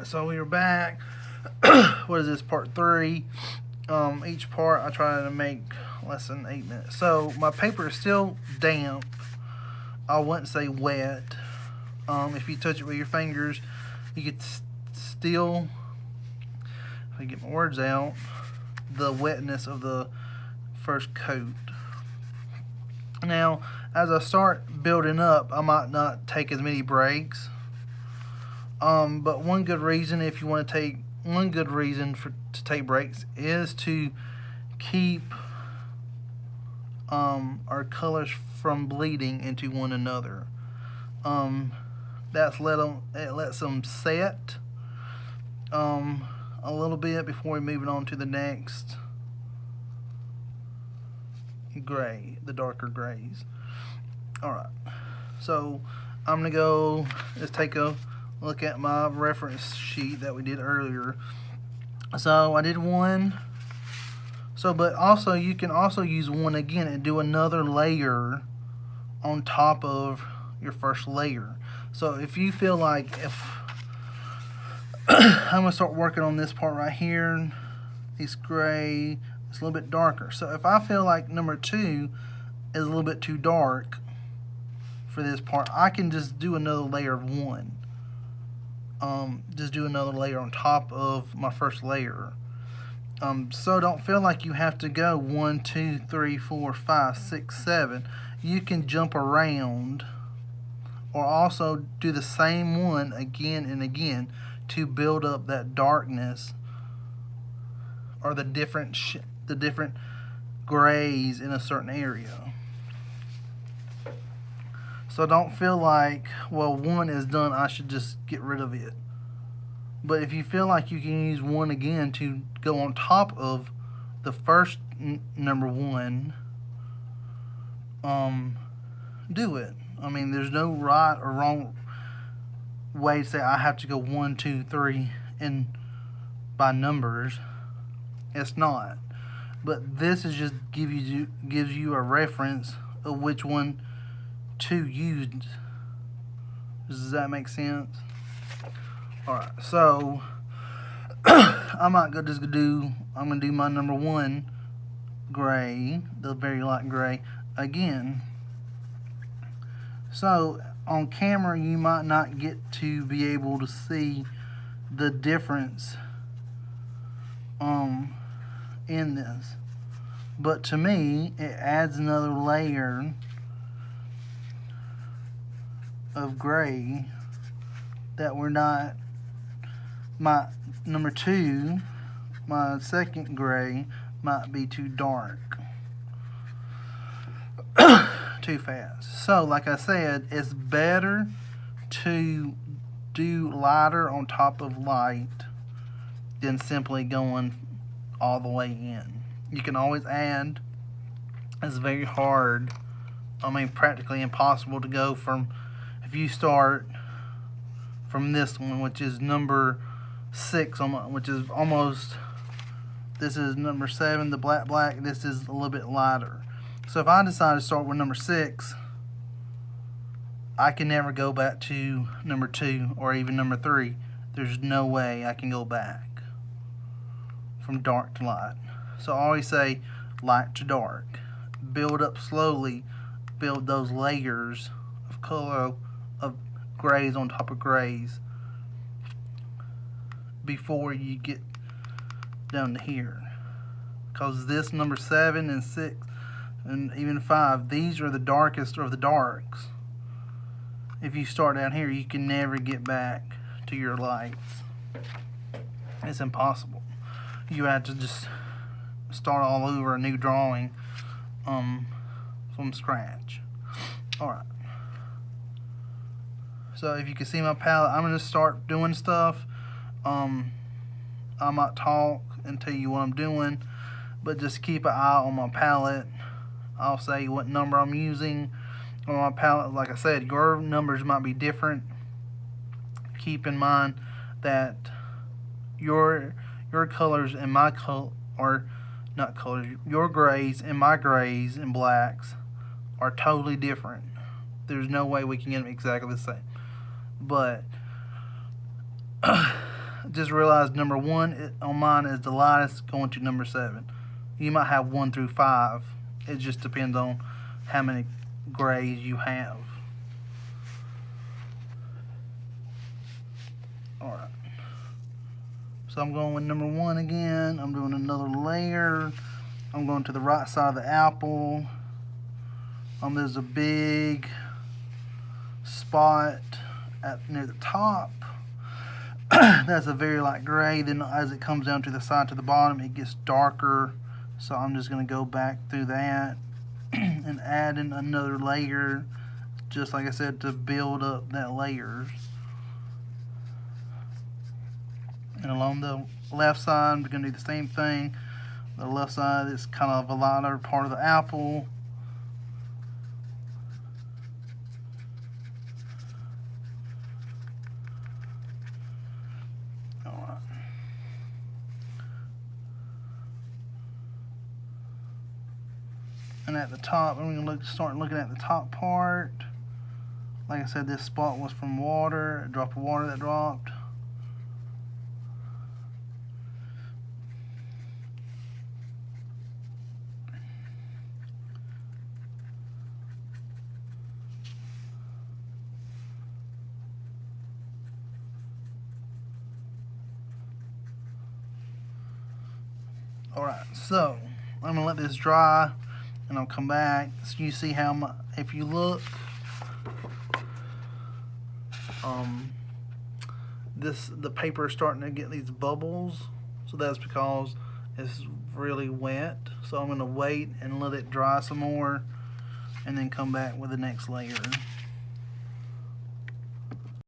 Alright, so we are back. What is this, part 3? Each part I try to make less than 8 minutes. So my paper is still damp. I wouldn't say wet. If you touch it with your fingers, you could still, if I get my words out, the wetness of the first coat. Now, as I start building up, I might not take as many breaks. But one good reason, if you want to take to take breaks, is to keep our colors from bleeding into one another. It lets them set a little bit before we move on to the next gray, the darker grays. Alright, so I'm gonna go, let's take a look at my reference sheet that we did earlier. So I did one. But also you can also use one again and do another layer on top of your first layer. So if you feel like, if I'm gonna start working on this part right here, it's gray, it's a little bit darker. So if I feel like number 2 is a little bit too dark for this part, I can just do another layer of 1. Just do another layer on top of my first layer. So don't feel like you have to go 1, 2, 3, 4, 5, 6, 7. You can jump around, or also do the same one again and again to build up that darkness, or the different grays in a certain area. So don't feel like, well, one is done, I should just get rid of it. But if you feel like you can use one again to go on top of the first number 1, do it. I mean, there's no right or wrong way to say I have to go 1, 2, 3 and by numbers. It's not. But this is just gives you a reference of which one to use. Does that make sense? Alright, so I'm gonna do my number 1 gray, the very light gray, again. So on camera you might not get to be able to see the difference in this, but to me it adds another layer of gray that we're not. My number 2, my second gray, might be too dark, too fast. So like I said, it's better to do lighter on top of light than simply going all the way in. You can always add. It's very hard, I mean practically impossible to go from, if you start from this one, which is number 6, which is almost, this is number 7, the black, this is a little bit lighter. So if I decide to start with number 6, I can never go back to number 2 or even number 3. There's no way I can go back from dark to light. So I always say light to dark. Build up slowly, build those layers of color, of grays on top of grays, before you get down to here. Because this number 7 and 6 and even 5, these are the darkest of the darks. If you start down here, you can never get back to your lights. It's impossible. You have to just start all over a new drawing from scratch. Alright. So if you can see my palette, I'm going to start doing stuff. I might talk and tell you what I'm doing, but just keep an eye on my palette. I'll say what number I'm using on my palette. Like I said, your numbers might be different. Keep in mind that your colors and my your grays and my grays and blacks are totally different. There's no way we can get them exactly the same. But just realize number 1 on mine is the lightest, going to number 7. You might have 1 through 5. It just depends on how many grays you have. Alright. So I'm going with number 1 again. I'm doing another layer. I'm going to the right side of the apple. There's a big spot near the top. That's a very light gray. Then as it comes down to the side to the bottom, it gets darker. So I'm just going to go back through that and add in another layer, just like I said, to build up that layers. And along the left side, we're going to do the same thing. The left side is kind of a lighter part of the apple. Alright. And at the top, I'm going to start looking at the top part. Like I said, this spot was from water, a drop of water that dropped. Alright, so I'm gonna let this dry and I'll come back. So you see how my, if you look, the paper is starting to get these bubbles, so that's because it's really wet. So I'm gonna wait and let it dry some more and then come back with the next layer.